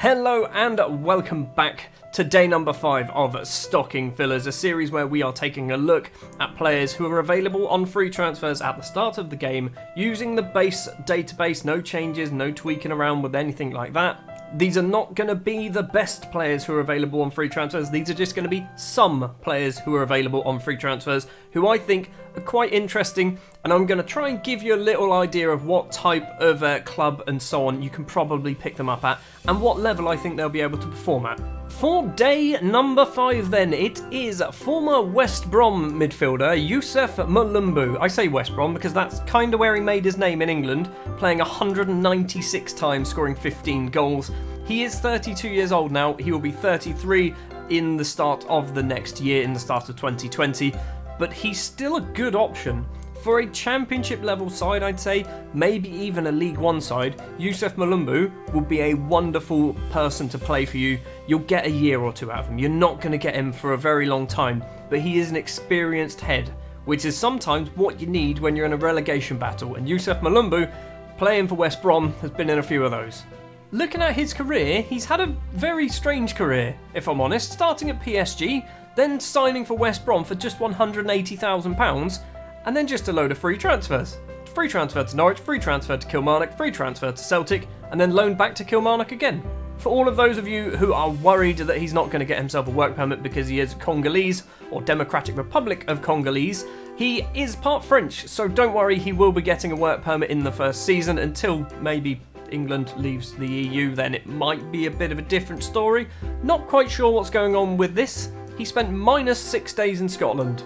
Hello and welcome back to day number 5 of Stocking Fillers, a series where we are taking a look at players who are available on free transfers at the start of the game using the base database, no changes, no tweaking around with anything like that. These are not going to be the best players who are available on free transfers, these are just going to be some players who are available on free transfers who I think are quite interesting, and I'm going to try and give you a little idea of what type of club and so on you can probably pick them up at, and what level I think they'll be able to perform at. For day number 5 then, it is former West Brom midfielder Youssef Mulungu. I say West Brom because that's kind of where he made his name in England, playing 196 times, scoring 15 goals. He is 32 years old now, he will be 33 in the start of the next year, in the start of 2020, but he's still a good option. For a championship level side, I'd say, maybe even a League One side, Youssef Mulungu will be a wonderful person to play for you. You'll get a year or two out of him. You're not going to get him for a very long time, but he is an experienced head, which is sometimes what you need when you're in a relegation battle, and Youssef Mulungu, playing for West Brom, has been in a few of those. Looking at his career, he's had a very strange career, if I'm honest, starting at PSG, then signing for West Brom for just £180,000, and then just a load of free transfers. Free transfer to Norwich, free transfer to Kilmarnock, free transfer to Celtic, and then loaned back to Kilmarnock again. For all of those of you who are worried that he's not going to get himself a work permit because he is Congolese, or Democratic Republic of Congolese, he is part French, so don't worry, he will be getting a work permit in the first season until maybe England leaves the EU, then it might be a bit of a different story. Not quite sure what's going on with this. He spent -6 days in Scotland.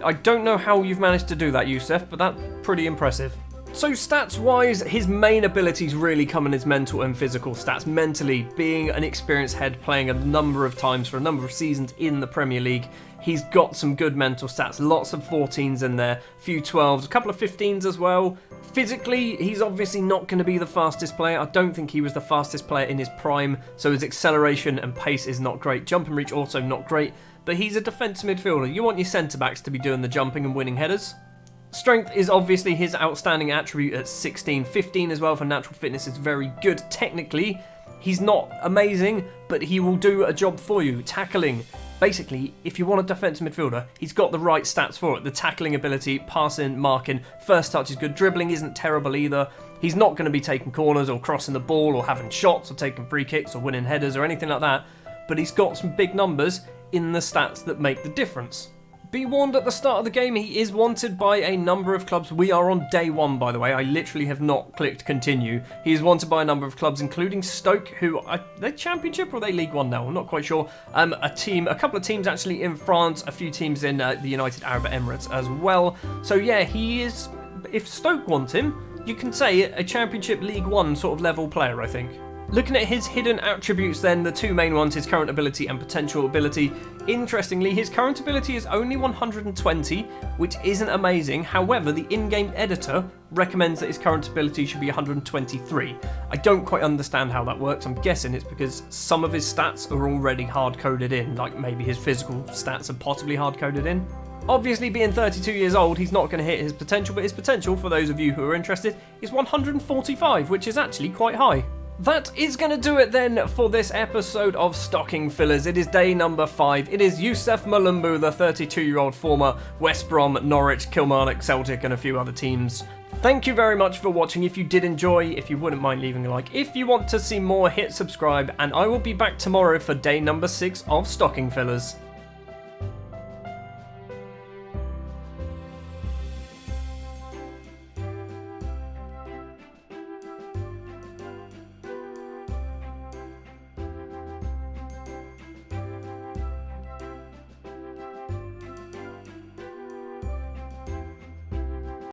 I don't know how you've managed to do that, Youssef, but that's pretty impressive. So stats-wise, his main abilities really come in his mental and physical stats. Mentally, being an experienced head, playing a number of times for a number of seasons in the Premier League, he's got some good mental stats. Lots of 14s in there, a few 12s, a couple of 15s as well. Physically, he's obviously not going to be the fastest player. I don't think he was the fastest player in his prime, so his acceleration and pace is not great. Jump and reach also not great, but he's a defensive midfielder. You want your centre-backs to be doing the jumping and winning headers. Strength is obviously his outstanding attribute at 16. 15 as well for natural fitness is very good. Technically, he's not amazing, but he will do a job for you. Tackling. Basically, if you want a defensive midfielder, he's got the right stats for it. The tackling ability, passing, marking, first touch is good. Dribbling isn't terrible either. He's not going to be taking corners or crossing the ball or having shots or taking free kicks or winning headers or anything like that, but he's got some big numbers in the stats that make the difference. Be warned, at the start of the game, he is wanted by a number of clubs. We are on day 1, by the way. I literally have not clicked continue. He is wanted by a number of clubs, including Stoke, who are they Championship or are they League One now? I'm not quite sure. A couple of teams actually in France, a few teams in the United Arab Emirates as well. So yeah, he is, if Stoke want him, you can say a Championship League One sort of level player, I think. Looking at his hidden attributes then, the two main ones, his current ability and potential ability. Interestingly, his current ability is only 120, which isn't amazing. However, the in-game editor recommends that his current ability should be 123. I don't quite understand how that works. I'm guessing it's because some of his stats are already hard-coded in, like maybe his physical stats are possibly hard-coded in. Obviously, being 32 years old, he's not going to hit his potential, but his potential, for those of you who are interested, is 145, which is actually quite high. That is going to do it then for this episode of Stocking Fillers. It is day number 5. It is Youssef Mulungu, the 32-year-old former West Brom, Norwich, Kilmarnock, Celtic and a few other teams. Thank you very much for watching. If you did enjoy, if you wouldn't mind leaving a like. If you want to see more, hit subscribe, and I will be back tomorrow for day number 6 of Stocking Fillers.